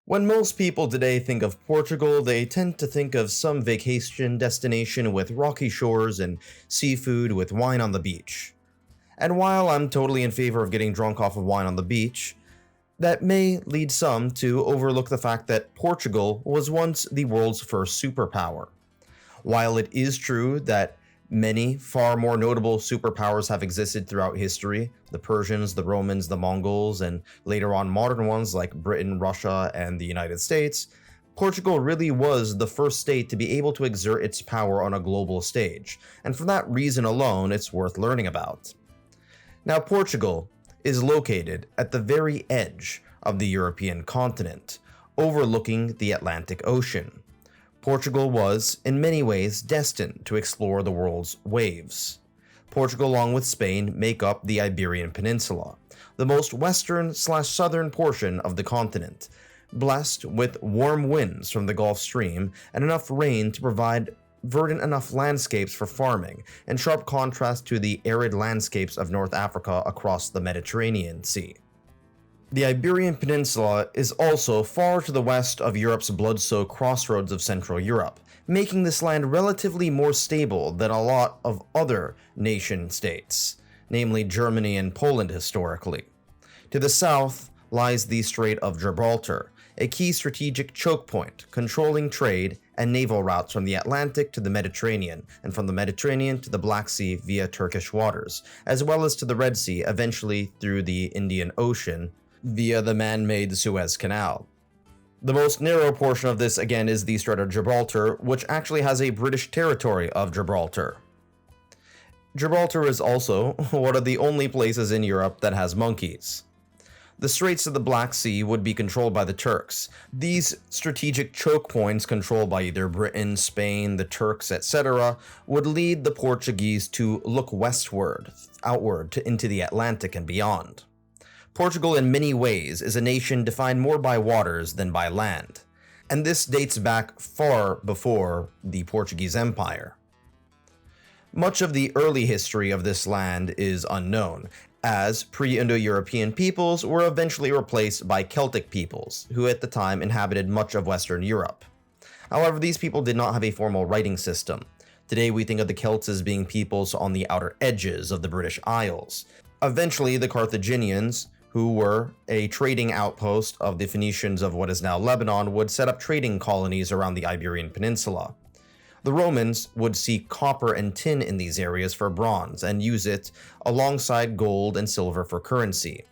When most people today think of Portugal, they tend to think of some vacation destination with rocky shores and seafood with wine on the beach. And while I'm totally in favor of getting drunk off of wine on the beach, that may lead some to overlook the fact that Portugal was once the world's first superpower. While it is true that many far more notable superpowers have existed throughout history, the Persians, the Romans, the Mongols, and later on modern ones like Britain, Russia, and the United States, Portugal really was the first state to be able to exert its power on a global stage, and for that reason alone, it's worth learning about. Now, Portugal is located at the very edge of the European continent, overlooking the Atlantic Ocean. Portugal was, in many ways, destined to explore the world's waves. Portugal, along with Spain, make up the Iberian Peninsula, the most western/southern portion of the continent, blessed with warm winds from the Gulf Stream and enough rain to provide verdant enough landscapes for farming, in sharp contrast to the arid landscapes of North Africa across the Mediterranean Sea. The Iberian Peninsula is also far to the west of Europe's blood-soaked crossroads of Central Europe, making this land relatively more stable than a lot of other nation-states, namely Germany and Poland historically. To the south lies the Strait of Gibraltar, a key strategic choke point controlling trade and naval routes from the Atlantic to the Mediterranean, and from the Mediterranean to the Black Sea via Turkish waters, as well as to the Red Sea, eventually through the Indian Ocean via the man-made Suez Canal. The most narrow portion of this again is the Strait of Gibraltar, which actually has a British territory of Gibraltar. Gibraltar is also one of the only places in Europe that has monkeys. The Straits of the Black Sea would be controlled by the Turks. These strategic choke points controlled by either Britain, Spain, the Turks, etc. would lead the Portuguese to look westward, outward into the Atlantic and beyond. Portugal in many ways is a nation defined more by waters than by land, and this dates back far before the Portuguese Empire. Much of the early history of this land is unknown, as pre-Indo-European peoples were eventually replaced by Celtic peoples, who at the time inhabited much of Western Europe. However, these people did not have a formal writing system. Today we think of the Celts as being peoples on the outer edges of the British Isles. Eventually, the Carthaginians, who were a trading outpost of the Phoenicians of what is now Lebanon, would set up trading colonies around the Iberian Peninsula. The Romans would seek copper and tin in these areas for bronze and use it alongside gold and silver for currency.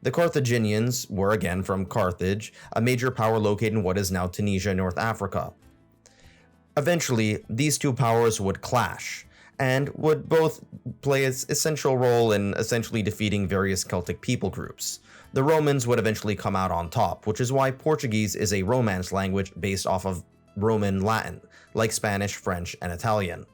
The Carthaginians were again from Carthage, a major power located in what is now Tunisia, North Africa. Eventually, these two powers would clash, and would both play an essential role in essentially defeating various Celtic people groups. The Romans would eventually come out on top, which is why Portuguese is a Romance language based off of Roman Latin, like Spanish, French, and Italian.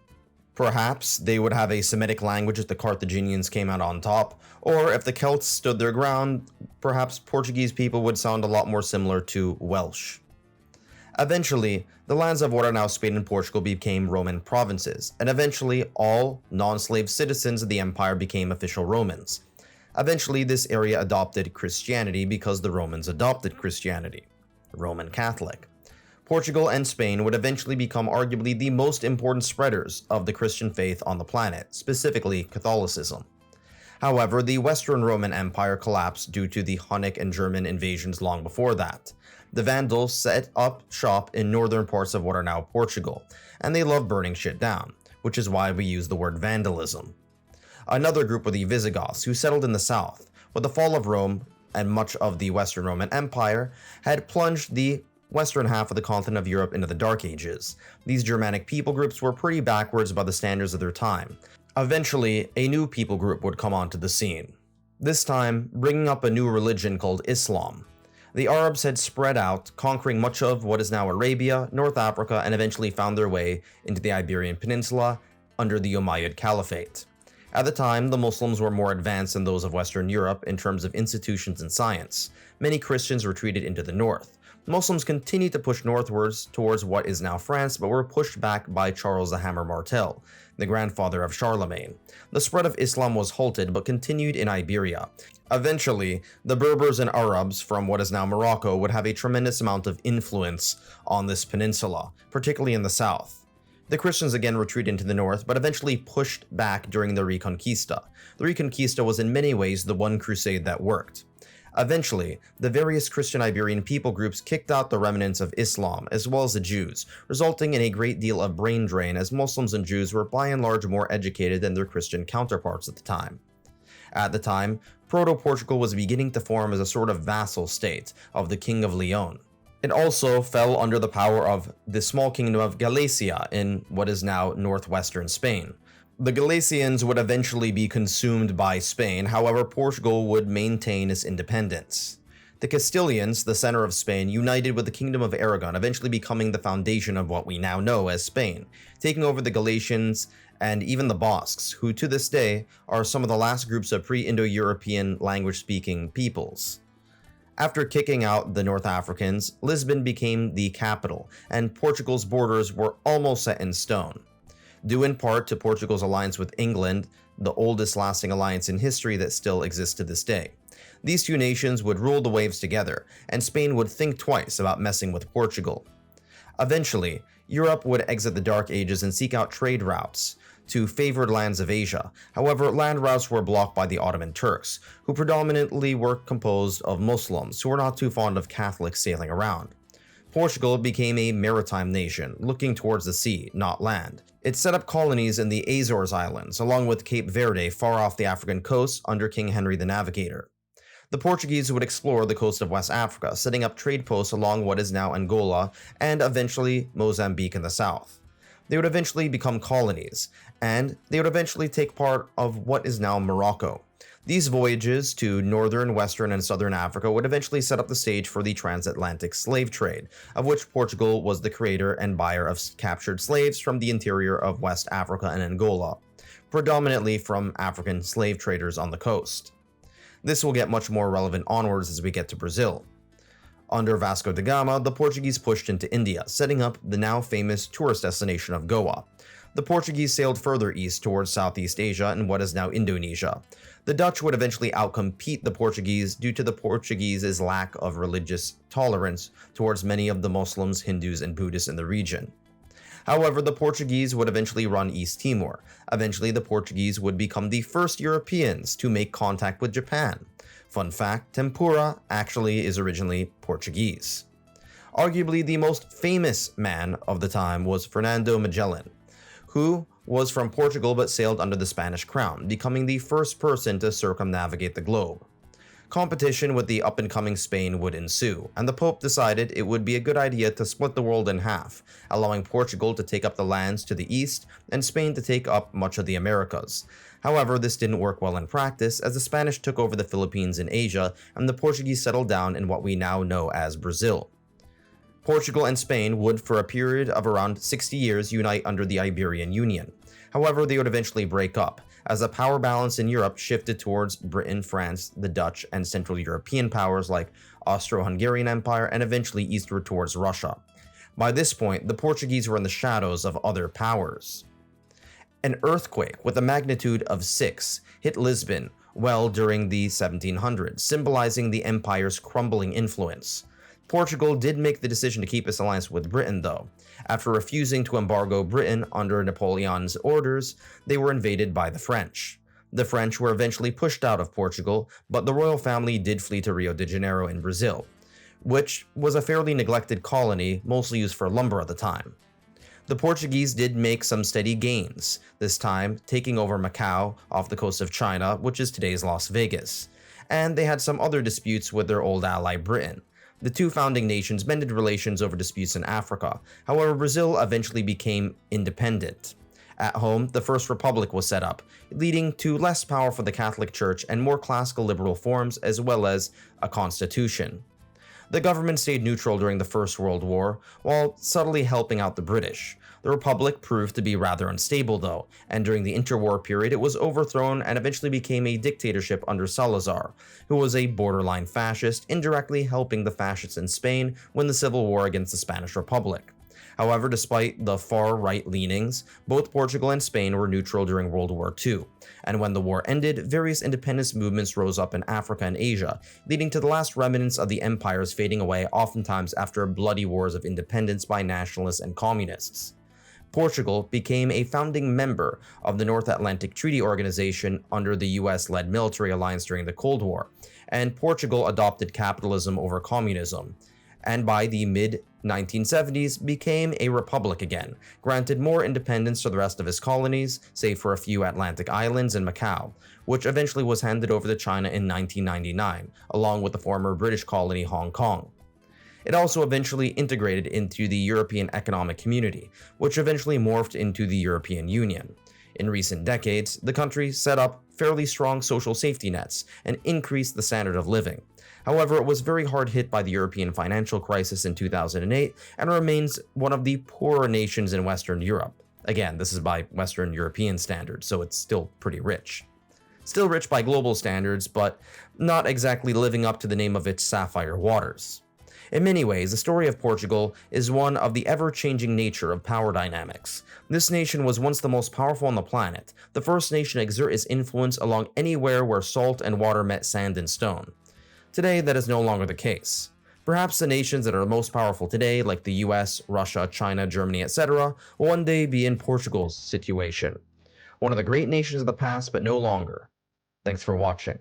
Perhaps they would have a Semitic language if the Carthaginians came out on top, or if the Celts stood their ground, perhaps Portuguese people would sound a lot more similar to Welsh. Eventually, the lands of what are now Spain and Portugal became Roman provinces, and eventually all non-slave citizens of the empire became official Romans. Eventually, this area adopted Christianity because the Romans adopted Christianity, Roman Catholic. Portugal and Spain would eventually become arguably the most important spreaders of the Christian faith on the planet, specifically Catholicism. However, the Western Roman Empire collapsed due to the Hunnic and German invasions long before that. The Vandals set up shop in northern parts of what are now Portugal, and they love burning shit down, which is why we use the word vandalism. Another group were the Visigoths, who settled in the south. With the fall of Rome and much of the Western Roman Empire had plunged the western half of the continent of Europe into the Dark Ages. These Germanic people groups were pretty backwards by the standards of their time. Eventually, a new people group would come onto the scene, this time bringing up a new religion called Islam. The Arabs had spread out, conquering much of what is now Arabia, North Africa, and eventually found their way into the Iberian Peninsula under the Umayyad Caliphate. At the time, the Muslims were more advanced than those of Western Europe in terms of institutions and science. Many Christians retreated into the north, Muslims continued to push northwards towards what is now France, but were pushed back by Charles the Hammer Martel, the grandfather of Charlemagne. The spread of Islam was halted but continued in Iberia. Eventually, the Berbers and Arabs from what is now Morocco would have a tremendous amount of influence on this peninsula, particularly in the south. The Christians again retreated into the north, but eventually pushed back during the Reconquista. The Reconquista was in many ways the one crusade that worked. Eventually, the various Christian Iberian people groups kicked out the remnants of Islam, as well as the Jews, resulting in a great deal of brain drain as Muslims and Jews were by and large more educated than their Christian counterparts at the time. At the time, Proto-Portugal was beginning to form as a sort of vassal state of the King of Leon. It also fell under the power of the small kingdom of Galicia in what is now northwestern Spain. The Galicians would eventually be consumed by Spain, however, Portugal would maintain its independence. The Castilians, the center of Spain, united with the Kingdom of Aragon, eventually becoming the foundation of what we now know as Spain, taking over the Galicians and even the Basques, who to this day are some of the last groups of pre-Indo-European language-speaking peoples. After kicking out the North Africans, Lisbon became the capital, and Portugal's borders were almost set in stone. Due in part to Portugal's alliance with England, the oldest lasting alliance in history that still exists to this day. These two nations would rule the waves together, and Spain would think twice about messing with Portugal. Eventually, Europe would exit the Dark Ages and seek out trade routes to favored lands of Asia. However, land routes were blocked by the Ottoman Turks, who predominantly were composed of Muslims who were not too fond of Catholics sailing around. Portugal became a maritime nation, looking towards the sea, not land. It set up colonies in the Azores Islands, along with Cape Verde far off the African coast under King Henry the Navigator. The Portuguese would explore the coast of West Africa, setting up trade posts along what is now Angola and eventually Mozambique in the south. They would eventually become colonies, and they would eventually take part of what is now Morocco. These voyages to northern, western, and southern Africa would eventually set up the stage for the transatlantic slave trade, of which Portugal was the creator and buyer of captured slaves from the interior of West Africa and Angola, predominantly from African slave traders on the coast. This will get much more relevant onwards as we get to Brazil. Under Vasco da Gama, the Portuguese pushed into India, setting up the now famous tourist destination of Goa. The Portuguese sailed further east towards Southeast Asia and what is now Indonesia. The Dutch would eventually outcompete the Portuguese due to the Portuguese's lack of religious tolerance towards many of the Muslims, Hindus, and Buddhists in the region. However, the Portuguese would eventually run East Timor. Eventually, the Portuguese would become the first Europeans to make contact with Japan. Fun fact, tempura actually is originally Portuguese. Arguably the most famous man of the time was Fernando Magellan, who was from Portugal but sailed under the Spanish crown, becoming the first person to circumnavigate the globe. Competition with the up-and-coming Spain would ensue, and the Pope decided it would be a good idea to split the world in half, allowing Portugal to take up the lands to the east and Spain to take up much of the Americas. However, this didn't work well in practice as the Spanish took over the Philippines in Asia and the Portuguese settled down in what we now know as Brazil. Portugal and Spain would, for a period of around 60 years, unite under the Iberian Union. However, they would eventually break up, as the power balance in Europe shifted towards Britain, France, the Dutch, and Central European powers like Austro-Hungarian Empire, and eventually eastward towards Russia. By this point, the Portuguese were in the shadows of other powers. An earthquake with a magnitude of 6 hit Lisbon well during the 1700s, symbolizing the empire's crumbling influence. Portugal did make the decision to keep its alliance with Britain, though. After refusing to embargo Britain under Napoleon's orders, they were invaded by the French. The French were eventually pushed out of Portugal, but the royal family did flee to Rio de Janeiro in Brazil, which was a fairly neglected colony, mostly used for lumber at the time. The Portuguese did make some steady gains, this time taking over Macau off the coast of China, which is today's Las Vegas, and they had some other disputes with their old ally Britain. The two founding nations mended relations over disputes in Africa. However, Brazil eventually became independent. At home, the First Republic was set up, leading to less power for the Catholic Church and more classical liberal forms as well as a constitution. The government stayed neutral during the First World War, while subtly helping out the British. The Republic proved to be rather unstable though, and during the interwar period it was overthrown and eventually became a dictatorship under Salazar, who was a borderline fascist, indirectly helping the fascists in Spain win the civil war against the Spanish Republic. However, despite the far-right leanings, both Portugal and Spain were neutral during World War II, and when the war ended, various independence movements rose up in Africa and Asia, leading to the last remnants of the empires fading away, oftentimes after bloody wars of independence by nationalists and communists. Portugal became a founding member of the North Atlantic Treaty Organization under the US-led military alliance during the Cold War, and Portugal adopted capitalism over communism, and by the mid-1970s became a republic again, granted more independence to the rest of its colonies, save for a few Atlantic islands and Macau, which eventually was handed over to China in 1999, along with the former British colony Hong Kong. It also eventually integrated into the European Economic Community, which eventually morphed into the European Union. In recent decades, the country set up fairly strong social safety nets and increased the standard of living. However, it was very hard hit by the European financial crisis in 2008 and remains one of the poorer nations in Western Europe. Again, this is by Western European standards, so it's still pretty rich. Still rich by global standards, but not exactly living up to the name of its sapphire waters. In many ways, the story of Portugal is one of the ever-changing nature of power dynamics. This nation was once the most powerful on the planet, the first nation to exert its influence along anywhere where salt and water met sand and stone. Today, that is no longer the case. Perhaps the nations that are most powerful today, like the US, Russia, China, Germany, etc., will one day be in Portugal's situation. One of the great nations of the past, but no longer. Thanks for watching.